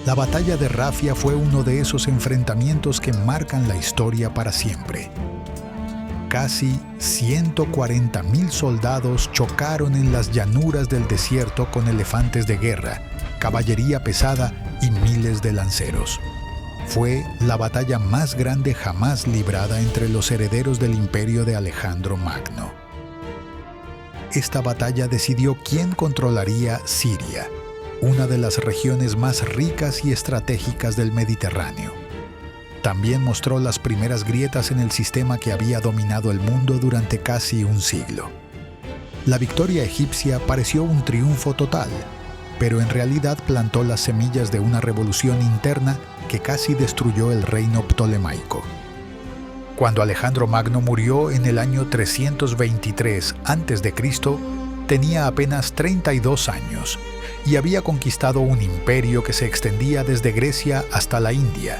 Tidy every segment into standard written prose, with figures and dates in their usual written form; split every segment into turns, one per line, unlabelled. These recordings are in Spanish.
La batalla de Rafia fue uno de esos enfrentamientos que marcan la historia para siempre. Casi 140.000 soldados chocaron en las llanuras del desierto con elefantes de guerra, caballería pesada y miles de lanceros. Fue la batalla más grande jamás librada entre los herederos del imperio de Alejandro Magno. Esta batalla decidió quién controlaría Siria, una de las regiones más ricas y estratégicas del Mediterráneo. También mostró las primeras grietas en el sistema que había dominado el mundo durante casi un siglo. La victoria egipcia pareció un triunfo total, pero en realidad plantó las semillas de una revolución interna que casi destruyó el reino ptolemaico. Cuando Alejandro Magno murió en el año 323 a.C., tenía apenas 32 años y había conquistado un imperio que se extendía desde Grecia hasta la India.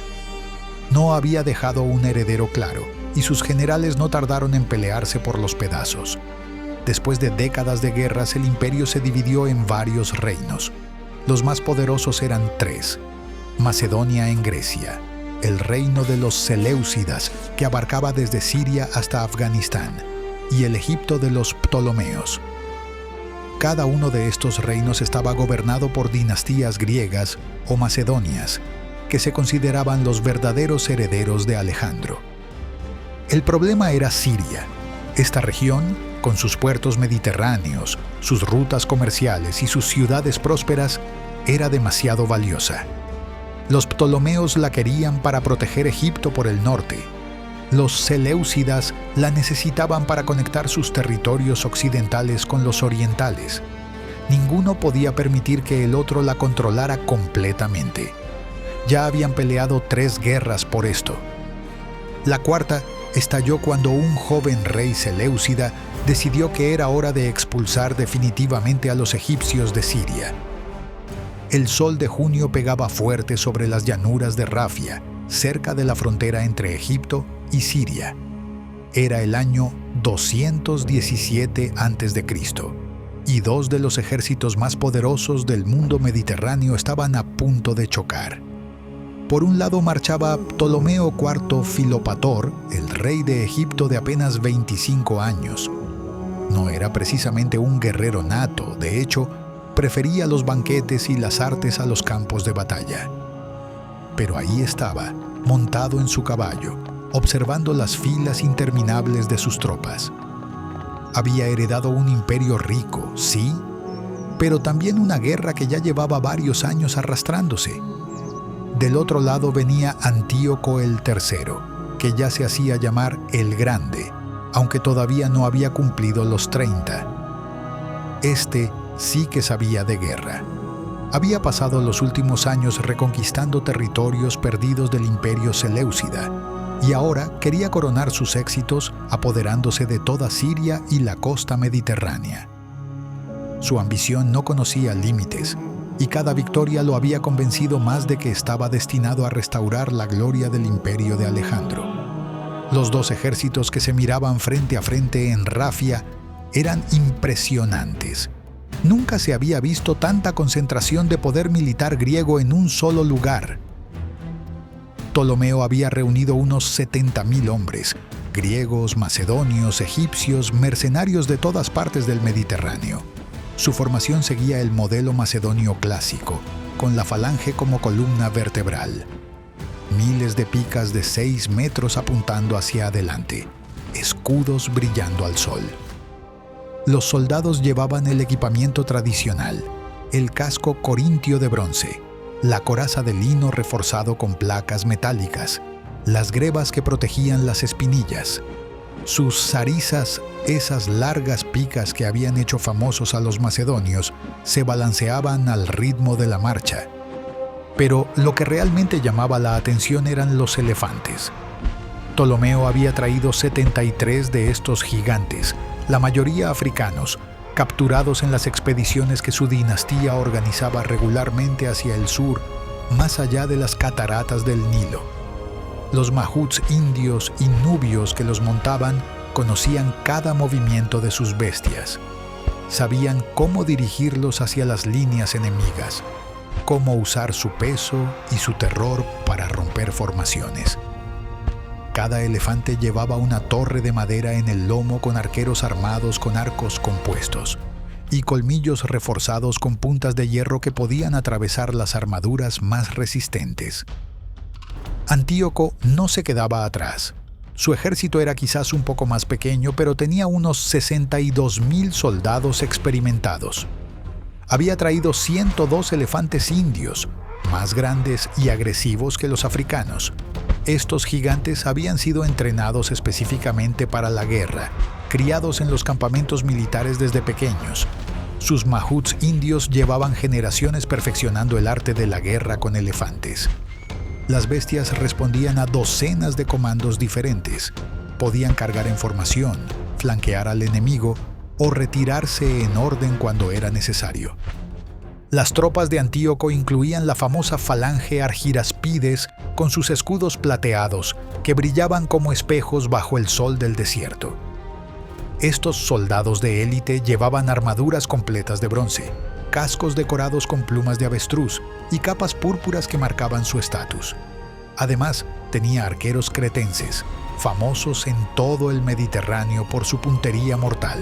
No había dejado un heredero claro y sus generales no tardaron en pelearse por los pedazos. Después de décadas de guerras, el imperio se dividió en varios reinos. Los más poderosos eran tres: Macedonia en Grecia, el reino de los Seleucidas, que abarcaba desde Siria hasta Afganistán, y el Egipto de los Ptolomeos. Cada uno de estos reinos estaba gobernado por dinastías griegas o macedonias, que se consideraban los verdaderos herederos de Alejandro. El problema era Siria. Esta región, con sus puertos mediterráneos, sus rutas comerciales y sus ciudades prósperas, era demasiado valiosa. Los Ptolomeos la querían para proteger Egipto por el norte. Los Seleucidas la necesitaban para conectar sus territorios occidentales con los orientales. Ninguno podía permitir que el otro la controlara completamente. Ya habían peleado 3 guerras por esto. La cuarta estalló cuando un joven rey seleucida decidió que era hora de expulsar definitivamente a los egipcios de Siria. El sol de junio pegaba fuerte sobre las llanuras de Rafia, cerca de la frontera entre Egipto y Siria. Era el año 217 a.C. y 2 de los ejércitos más poderosos del mundo mediterráneo estaban a punto de chocar. Por un lado marchaba Ptolomeo IV Filopator, el rey de Egipto de apenas 25 años. No era precisamente un guerrero nato, de hecho, prefería los banquetes y las artes a los campos de batalla. Pero ahí estaba, montado en su caballo, observando las filas interminables de sus tropas. Había heredado un imperio rico, sí, pero también una guerra que ya llevaba varios años arrastrándose. Del otro lado venía Antíoco el III, que ya se hacía llamar el Grande, aunque todavía no había cumplido los 30. Este sí que sabía de guerra. Había pasado los últimos años reconquistando territorios perdidos del imperio seleucida, y ahora quería coronar sus éxitos apoderándose de toda Siria y la costa mediterránea. Su ambición no conocía límites, y cada victoria lo había convencido más de que estaba destinado a restaurar la gloria del imperio de Alejandro. Los 2 ejércitos que se miraban frente a frente en Rafia eran impresionantes. Nunca se había visto tanta concentración de poder militar griego en un solo lugar. Ptolomeo había reunido unos 70.000 hombres, griegos, macedonios, egipcios, mercenarios de todas partes del Mediterráneo. Su formación seguía el modelo macedonio clásico, con la falange como columna vertebral. Miles de picas de 6 metros apuntando hacia adelante, escudos brillando al sol. Los soldados llevaban el equipamiento tradicional, el casco corintio de bronce, la coraza de lino reforzado con placas metálicas, las grebas que protegían las espinillas. Sus zarizas, esas largas picas que habían hecho famosos a los macedonios, se balanceaban al ritmo de la marcha. Pero lo que realmente llamaba la atención eran los elefantes. Ptolomeo había traído 73 de estos gigantes, la mayoría africanos, capturados en las expediciones que su dinastía organizaba regularmente hacia el sur, más allá de las cataratas del Nilo. Los mahuts indios y nubios que los montaban conocían cada movimiento de sus bestias. Sabían cómo dirigirlos hacia las líneas enemigas. cómo usar su peso y su terror para romper formaciones. Cada elefante llevaba una torre de madera en el lomo con arqueros armados con arcos compuestos y colmillos reforzados con puntas de hierro que podían atravesar las armaduras más resistentes. Antíoco no se quedaba atrás. Su ejército era quizás un poco más pequeño, pero tenía unos 62.000 soldados experimentados. Había traído 102 elefantes indios, más grandes y agresivos que los africanos. Estos gigantes habían sido entrenados específicamente para la guerra, criados en los campamentos militares desde pequeños. Sus mahuts indios llevaban generaciones perfeccionando el arte de la guerra con elefantes. Las bestias respondían a docenas de comandos diferentes. Podían cargar en formación, flanquear al enemigo o retirarse en orden cuando era necesario. Las tropas de Antíoco incluían la famosa falange Argiraspides con sus escudos plateados que brillaban como espejos bajo el sol del desierto. Estos soldados de élite llevaban armaduras completas de bronce, cascos decorados con plumas de avestruz y capas púrpuras que marcaban su estatus. Además, tenía arqueros cretenses, famosos en todo el Mediterráneo por su puntería mortal.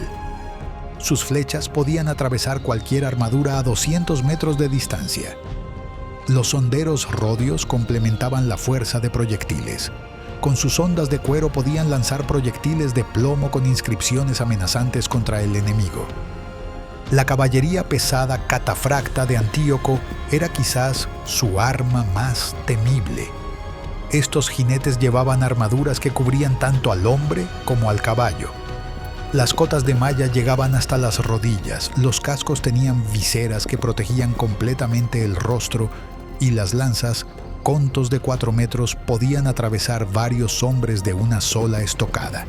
Sus flechas podían atravesar cualquier armadura a 200 metros de distancia. Los honderos rodios complementaban la fuerza de proyectiles. Con sus ondas de cuero podían lanzar proyectiles de plomo con inscripciones amenazantes contra el enemigo. La caballería pesada catafracta de Antíoco era quizás su arma más temible. Estos jinetes llevaban armaduras que cubrían tanto al hombre como al caballo. Las cotas de malla llegaban hasta las rodillas, los cascos tenían viseras que protegían completamente el rostro y las lanzas, contos de 4 metros, podían atravesar varios hombres de una sola estocada.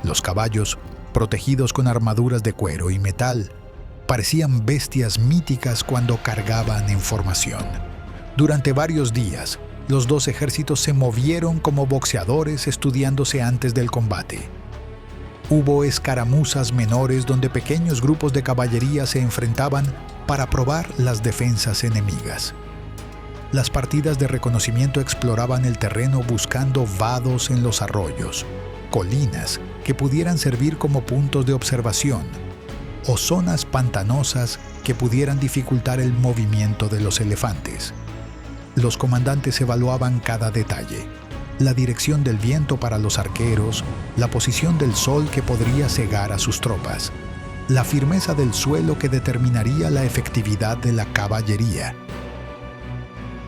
Los caballos, protegidos con armaduras de cuero y metal, parecían bestias míticas cuando cargaban en formación. Durante varios días, los dos ejércitos se movieron como boxeadores estudiándose antes del combate. Hubo escaramuzas menores donde pequeños grupos de caballería se enfrentaban para probar las defensas enemigas. Las partidas de reconocimiento exploraban el terreno buscando vados en los arroyos, colinas que pudieran servir como puntos de observación, o zonas pantanosas que pudieran dificultar el movimiento de los elefantes. Los comandantes evaluaban cada detalle: la dirección del viento para los arqueros, la posición del sol que podría cegar a sus tropas, la firmeza del suelo que determinaría la efectividad de la caballería.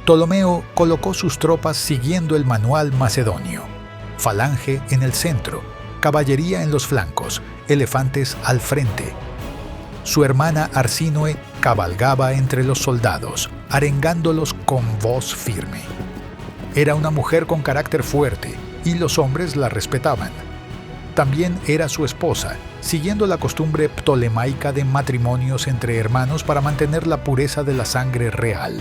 Ptolomeo colocó sus tropas siguiendo el manual macedonio: falange en el centro, caballería en los flancos, elefantes al frente. Su hermana Arsínoe cabalgaba entre los soldados, arengándolos con voz firme. Era una mujer con carácter fuerte y los hombres la respetaban. También era su esposa, siguiendo la costumbre ptolemaica de matrimonios entre hermanos para mantener la pureza de la sangre real.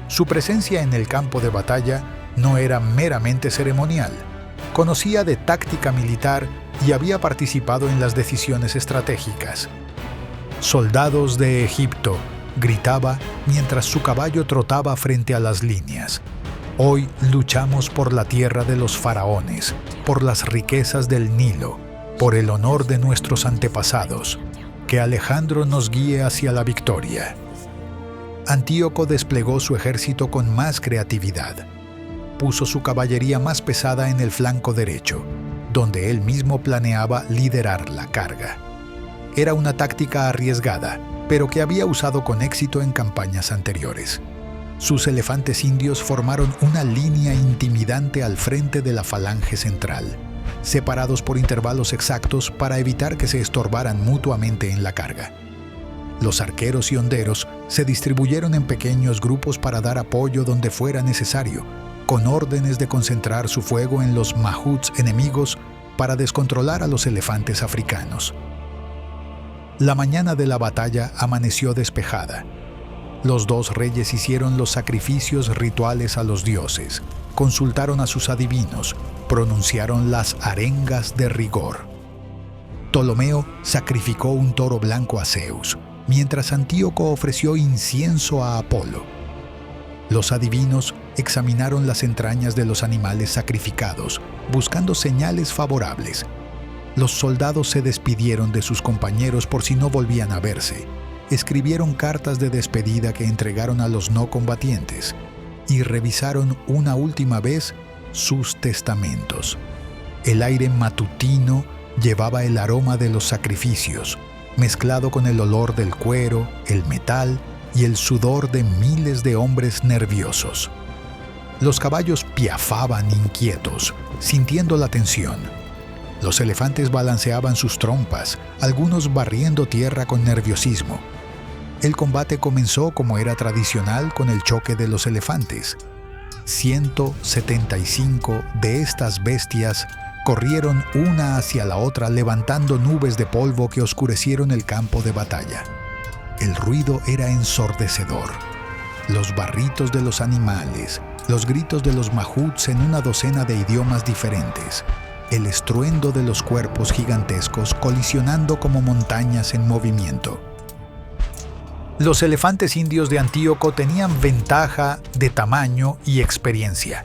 Su presencia en el campo de batalla no era meramente ceremonial. Conocía de táctica militar y había participado en las decisiones estratégicas. «Soldados de Egipto», gritaba mientras su caballo trotaba frente a las líneas. «Hoy luchamos por la tierra de los faraones, por las riquezas del Nilo, por el honor de nuestros antepasados. Que Alejandro nos guíe hacia la victoria». Antíoco desplegó su ejército con más creatividad. Puso su caballería más pesada en el flanco derecho, donde él mismo planeaba liderar la carga. Era una táctica arriesgada, pero que había usado con éxito en campañas anteriores. Sus elefantes indios formaron una línea intimidante al frente de la falange central, separados por intervalos exactos para evitar que se estorbaran mutuamente en la carga. Los arqueros y honderos se distribuyeron en pequeños grupos para dar apoyo donde fuera necesario, con órdenes de concentrar su fuego en los mahuts enemigos para descontrolar a los elefantes africanos. La mañana de la batalla amaneció despejada. Los dos reyes hicieron los sacrificios rituales a los dioses, consultaron a sus adivinos, pronunciaron las arengas de rigor. Ptolomeo sacrificó un toro blanco a Zeus, mientras Antíoco ofreció incienso a Apolo. Los adivinos examinaron las entrañas de los animales sacrificados, buscando señales favorables. Los soldados se despidieron de sus compañeros por si no volvían a verse. Escribieron cartas de despedida que entregaron a los no combatientes y revisaron una última vez sus testamentos. El aire matutino llevaba el aroma de los sacrificios, mezclado con el olor del cuero, el metal y el sudor de miles de hombres nerviosos. Los caballos piafaban inquietos, sintiendo la tensión. Los elefantes balanceaban sus trompas, algunos barriendo tierra con nerviosismo. El combate comenzó como era tradicional con el choque de los elefantes. 175 de estas bestias corrieron una hacia la otra levantando nubes de polvo que oscurecieron el campo de batalla. El ruido era ensordecedor. Los barritos de los animales, los gritos de los mahuts en una docena de idiomas diferentes, el estruendo de los cuerpos gigantescos colisionando como montañas en movimiento. Los elefantes indios de Antíoco tenían ventaja de tamaño y experiencia.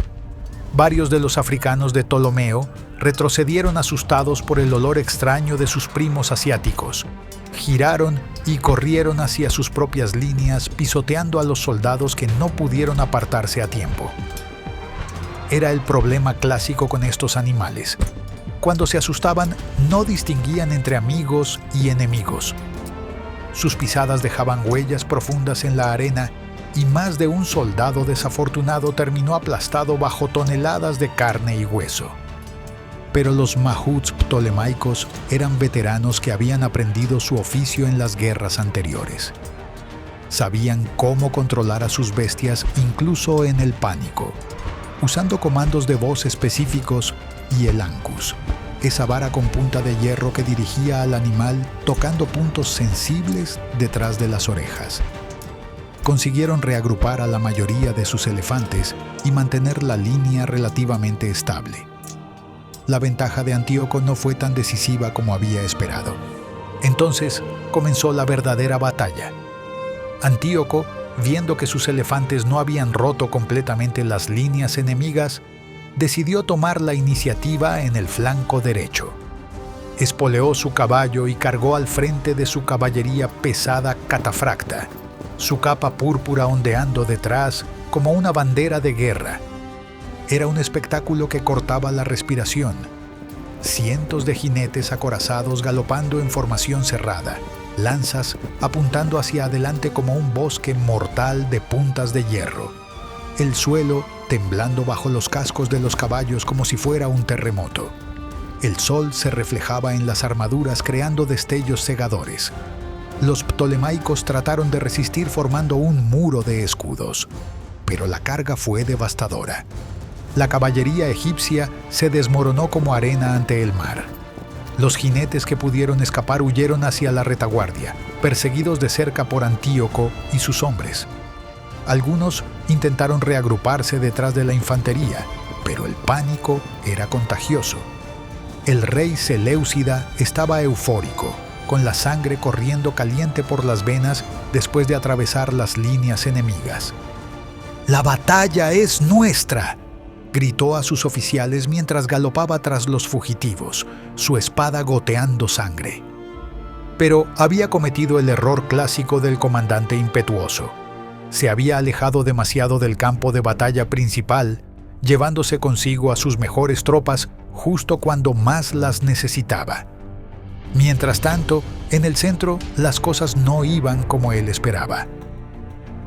Varios de los africanos de Ptolomeo retrocedieron asustados por el olor extraño de sus primos asiáticos. Giraron y corrieron hacia sus propias líneas, pisoteando a los soldados que no pudieron apartarse a tiempo. Era el problema clásico con estos animales. Cuando se asustaban, no distinguían entre amigos y enemigos. Sus pisadas dejaban huellas profundas en la arena y más de un soldado desafortunado terminó aplastado bajo toneladas de carne y hueso. Pero los mahuts ptolemaicos eran veteranos que habían aprendido su oficio en las guerras anteriores. Sabían cómo controlar a sus bestias incluso en el pánico, usando comandos de voz específicos y el ancus, esa vara con punta de hierro que dirigía al animal tocando puntos sensibles detrás de las orejas. Consiguieron reagrupar a la mayoría de sus elefantes y mantener la línea relativamente estable. La ventaja de Antíoco no fue tan decisiva como había esperado. Entonces comenzó la verdadera batalla. Antíoco, viendo que sus elefantes no habían roto completamente las líneas enemigas, decidió tomar la iniciativa en el flanco derecho. Espoleó su caballo y cargó al frente de su caballería pesada catafracta, su capa púrpura ondeando detrás como una bandera de guerra. Era un espectáculo que cortaba la respiración. Cientos de jinetes acorazados galopando en formación cerrada, lanzas apuntando hacia adelante como un bosque mortal de puntas de hierro. El suelo temblando bajo los cascos de los caballos como si fuera un terremoto. El sol se reflejaba en las armaduras creando destellos cegadores. Los ptolemaicos trataron de resistir formando un muro de escudos, pero la carga fue devastadora. La caballería egipcia se desmoronó como arena ante el mar. Los jinetes que pudieron escapar huyeron hacia la retaguardia, perseguidos de cerca por Antíoco y sus hombres. Algunos intentaron reagruparse detrás de la infantería, pero el pánico era contagioso. El rey Seleucida estaba eufórico, con la sangre corriendo caliente por las venas después de atravesar las líneas enemigas. «¡La batalla es nuestra!», gritó a sus oficiales mientras galopaba tras los fugitivos, su espada goteando sangre. Pero había cometido el error clásico del comandante impetuoso. Se había alejado demasiado del campo de batalla principal, llevándose consigo a sus mejores tropas justo cuando más las necesitaba. Mientras tanto, en el centro, las cosas no iban como él esperaba.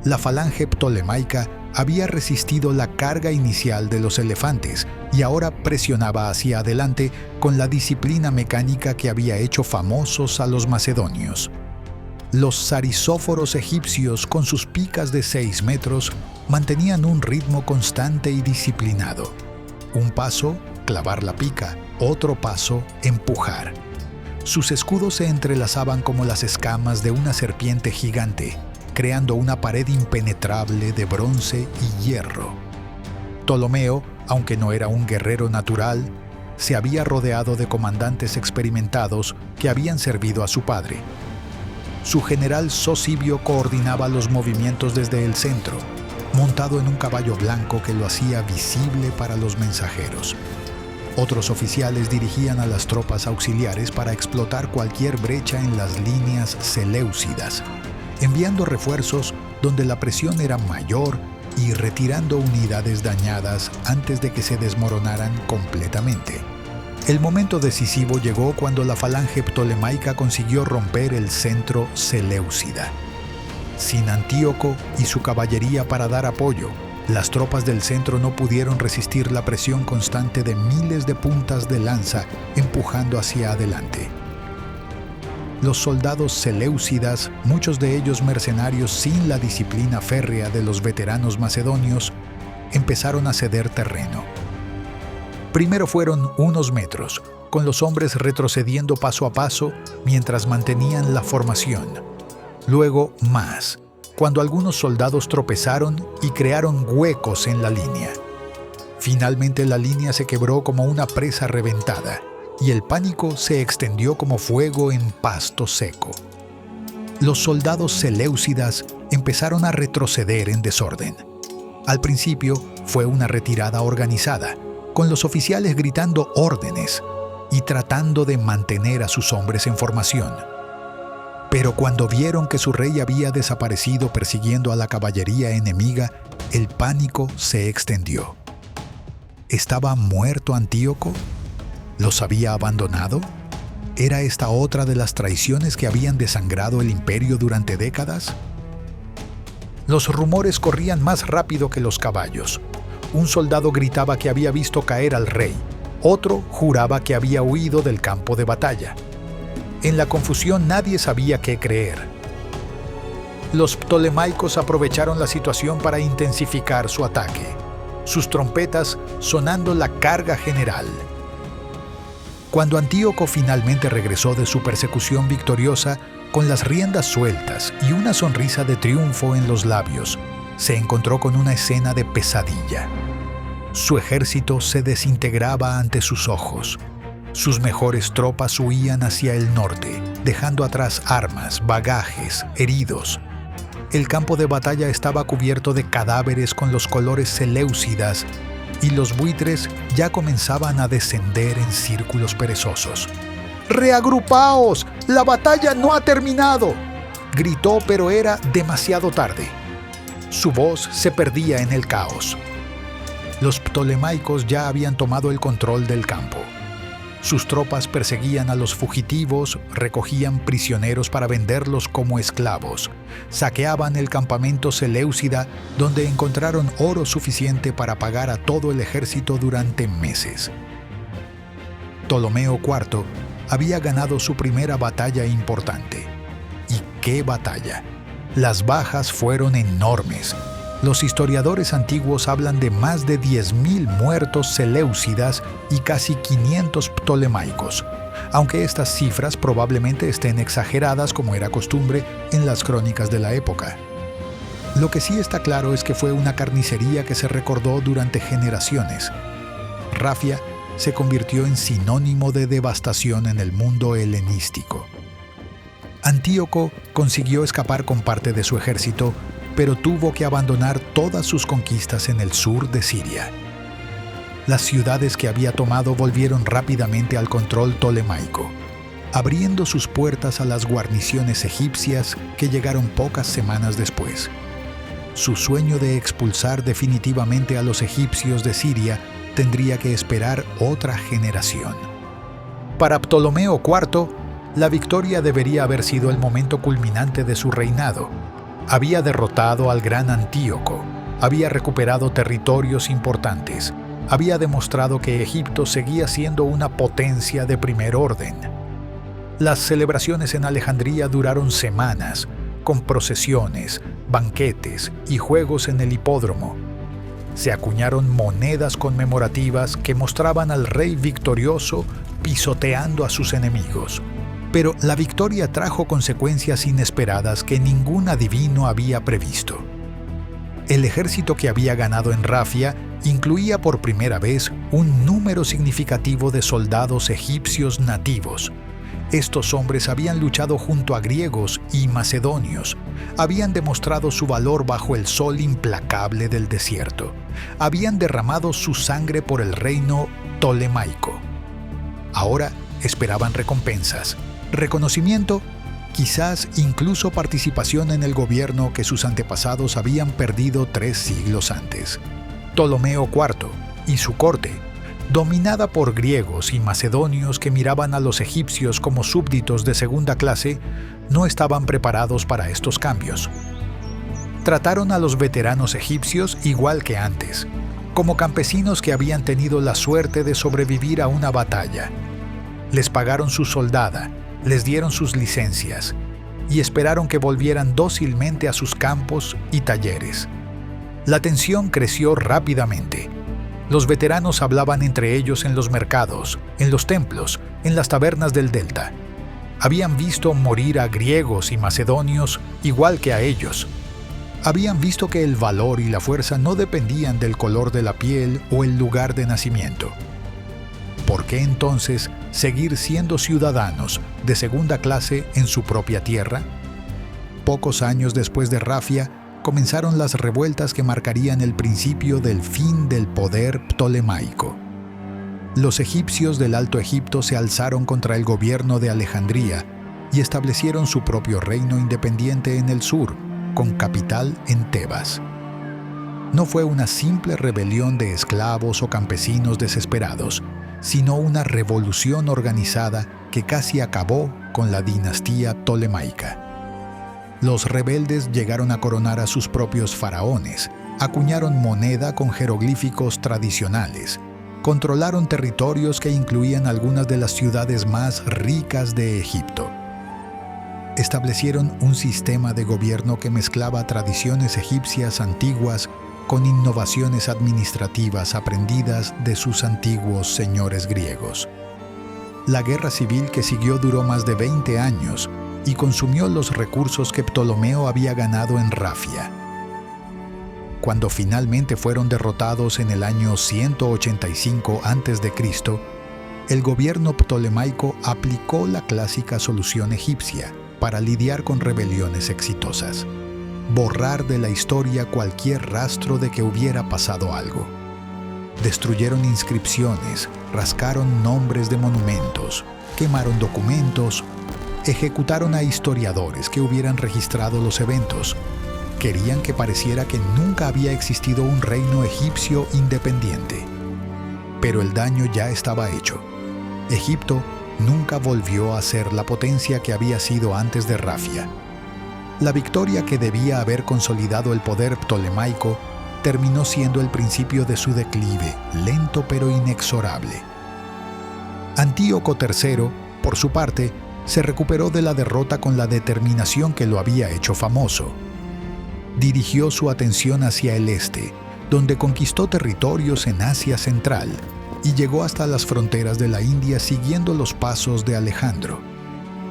La falange ptolemaica había resistido la carga inicial de los elefantes y ahora presionaba hacia adelante con la disciplina mecánica que había hecho famosos a los macedonios. Los sarisóforos egipcios, con sus picas de 6 metros, mantenían un ritmo constante y disciplinado. Un paso, clavar la pica; otro paso, empujar. Sus escudos se entrelazaban como las escamas de una serpiente gigante, creando una pared impenetrable de bronce y hierro. Ptolomeo, aunque no era un guerrero natural, se había rodeado de comandantes experimentados que habían servido a su padre. Su general Sosibio coordinaba los movimientos desde el centro, montado en un caballo blanco que lo hacía visible para los mensajeros. Otros oficiales dirigían a las tropas auxiliares para explotar cualquier brecha en las líneas seleucidas, enviando refuerzos donde la presión era mayor y retirando unidades dañadas antes de que se desmoronaran completamente. El momento decisivo llegó cuando la falange ptolemaica consiguió romper el centro seleucida. Sin Antíoco y su caballería para dar apoyo, las tropas del centro no pudieron resistir la presión constante de miles de puntas de lanza empujando hacia adelante. Los soldados seleucidas, muchos de ellos mercenarios sin la disciplina férrea de los veteranos macedonios, empezaron a ceder terreno. Primero fueron unos metros, con los hombres retrocediendo paso a paso mientras mantenían la formación. Luego más, cuando algunos soldados tropezaron y crearon huecos en la línea. Finalmente la línea se quebró como una presa reventada y el pánico se extendió como fuego en pasto seco. Los soldados seleucidas empezaron a retroceder en desorden. Al principio fue una retirada organizada, con los oficiales gritando órdenes y tratando de mantener a sus hombres en formación. Pero cuando vieron que su rey había desaparecido persiguiendo a la caballería enemiga, el pánico se extendió. ¿Estaba muerto Antíoco? ¿Los había abandonado? ¿Era esta otra de las traiciones que habían desangrado el imperio durante décadas? Los rumores corrían más rápido que los caballos. Un soldado gritaba que había visto caer al rey, otro juraba que había huido del campo de batalla. En la confusión nadie sabía qué creer. Los ptolemaicos aprovecharon la situación para intensificar su ataque, sus trompetas sonando la carga general. Cuando Antíoco finalmente regresó de su persecución victoriosa, con las riendas sueltas y una sonrisa de triunfo en los labios, se encontró con una escena de pesadilla. Su ejército se desintegraba ante sus ojos. Sus mejores tropas huían hacia el norte, dejando atrás armas, bagajes, heridos. El campo de batalla estaba cubierto de cadáveres con los colores seleucidas y los buitres ya comenzaban a descender en círculos perezosos. ¡Reagrupaos! ¡La batalla no ha terminado!, gritó, pero era demasiado tarde. Su voz se perdía en el caos. Los ptolemaicos ya habían tomado el control del campo. Sus tropas perseguían a los fugitivos, recogían prisioneros para venderlos como esclavos, saqueaban el campamento seleucida, donde encontraron oro suficiente para pagar a todo el ejército durante meses. Ptolomeo IV había ganado su primera batalla importante. ¿Y qué batalla? Las bajas fueron enormes. Los historiadores antiguos hablan de más de 10.000 muertos seleucidas y casi 500 ptolemaicos, aunque estas cifras probablemente estén exageradas como era costumbre en las crónicas de la época. Lo que sí está claro es que fue una carnicería que se recordó durante generaciones. Rafia se convirtió en sinónimo de devastación en el mundo helenístico. Antíoco consiguió escapar con parte de su ejército, pero tuvo que abandonar todas sus conquistas en el sur de Siria. Las ciudades que había tomado volvieron rápidamente al control ptolemaico, abriendo sus puertas a las guarniciones egipcias que llegaron pocas semanas después. Su sueño de expulsar definitivamente a los egipcios de Siria tendría que esperar otra generación. Para Ptolomeo IV, la victoria debería haber sido el momento culminante de su reinado. Había derrotado al gran Antíoco, había recuperado territorios importantes, había demostrado que Egipto seguía siendo una potencia de primer orden. Las celebraciones en Alejandría duraron semanas, con procesiones, banquetes y juegos en el hipódromo. Se acuñaron monedas conmemorativas que mostraban al rey victorioso pisoteando a sus enemigos. Pero la victoria trajo consecuencias inesperadas que ningún adivino había previsto. El ejército que había ganado en Rafia incluía por primera vez un número significativo de soldados egipcios nativos. Estos hombres habían luchado junto a griegos y macedonios, habían demostrado su valor bajo el sol implacable del desierto, habían derramado su sangre por el reino ptolemaico. Ahora esperaban recompensas, reconocimiento, quizás incluso participación en el gobierno que sus antepasados habían perdido 3 siglos antes. Ptolomeo IV y su corte, dominada por griegos y macedonios que miraban a los egipcios como súbditos de segunda clase, no estaban preparados para estos cambios. Trataron a los veteranos egipcios igual que antes, como campesinos que habían tenido la suerte de sobrevivir a una batalla. Les pagaron su soldada, les dieron sus licencias y esperaron que volvieran dócilmente a sus campos y talleres. La tensión creció rápidamente. Los veteranos hablaban entre ellos en los mercados, en los templos, en las tabernas del delta. Habían visto morir a griegos y macedonios igual que a ellos. Habían visto que el valor y la fuerza no dependían del color de la piel o el lugar de nacimiento. ¿Por qué entonces seguir siendo ciudadanos de segunda clase en su propia tierra? Pocos años después de Rafia, comenzaron las revueltas que marcarían el principio del fin del poder ptolemaico. Los egipcios del Alto Egipto se alzaron contra el gobierno de Alejandría y establecieron su propio reino independiente en el sur, con capital en Tebas. No fue una simple rebelión de esclavos o campesinos desesperados, sino una revolución organizada que casi acabó con la dinastía ptolemaica. Los rebeldes llegaron a coronar a sus propios faraones, acuñaron moneda con jeroglíficos tradicionales, controlaron territorios que incluían algunas de las ciudades más ricas de Egipto. Establecieron un sistema de gobierno que mezclaba tradiciones egipcias antiguas con innovaciones administrativas aprendidas de sus antiguos señores griegos. La guerra civil que siguió duró más de 20 años y consumió los recursos que Ptolomeo había ganado en Rafia. Cuando finalmente fueron derrotados en el año 185 a.C., el gobierno ptolemaico aplicó la clásica solución egipcia para lidiar con rebeliones exitosas: borrar de la historia cualquier rastro de que hubiera pasado algo. Destruyeron inscripciones, rascaron nombres de monumentos, quemaron documentos, ejecutaron a historiadores que hubieran registrado los eventos. Querían que pareciera que nunca había existido un reino egipcio independiente. Pero el daño ya estaba hecho. Egipto nunca volvió a ser la potencia que había sido antes de Rafia. La victoria que debía haber consolidado el poder ptolemaico terminó siendo el principio de su declive, lento pero inexorable. Antíoco III, por su parte, se recuperó de la derrota con la determinación que lo había hecho famoso. Dirigió su atención hacia el este, donde conquistó territorios en Asia Central y llegó hasta las fronteras de la India siguiendo los pasos de Alejandro.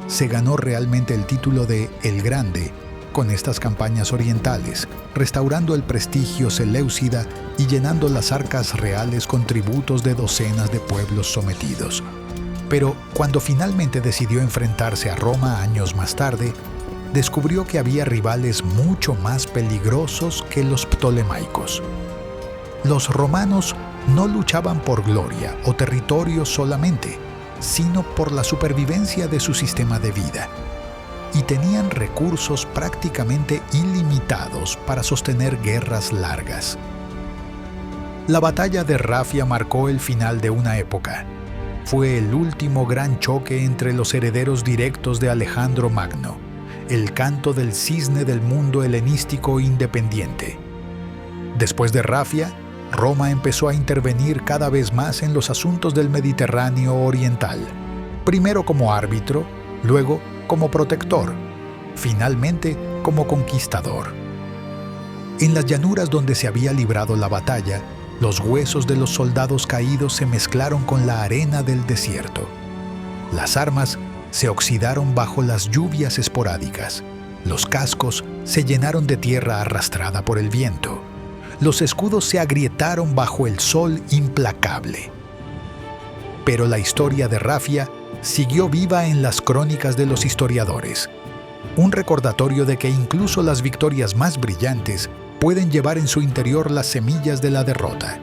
Se ganó realmente el título de El Grande con estas campañas orientales, restaurando el prestigio seleucida y llenando las arcas reales con tributos de docenas de pueblos sometidos. Pero cuando finalmente decidió enfrentarse a Roma años más tarde, descubrió que había rivales mucho más peligrosos que los ptolemaicos. Los romanos no luchaban por gloria o territorio solamente, sino por la supervivencia de su sistema de vida. Y tenían recursos prácticamente ilimitados para sostener guerras largas. La batalla de Rafia marcó el final de una época. Fue el último gran choque entre los herederos directos de Alejandro Magno, el canto del cisne del mundo helenístico independiente. Después de Rafia, Roma empezó a intervenir cada vez más en los asuntos del Mediterráneo oriental, primero como árbitro, luego como protector, finalmente como conquistador. En las llanuras donde se había librado la batalla, los huesos de los soldados caídos se mezclaron con la arena del desierto. Las armas se oxidaron bajo las lluvias esporádicas. Los cascos se llenaron de tierra arrastrada por el viento. Los escudos se agrietaron bajo el sol implacable. Pero la historia de Rafia siguió viva en las crónicas de los historiadores. Un recordatorio de que incluso las victorias más brillantes pueden llevar en su interior las semillas de la derrota.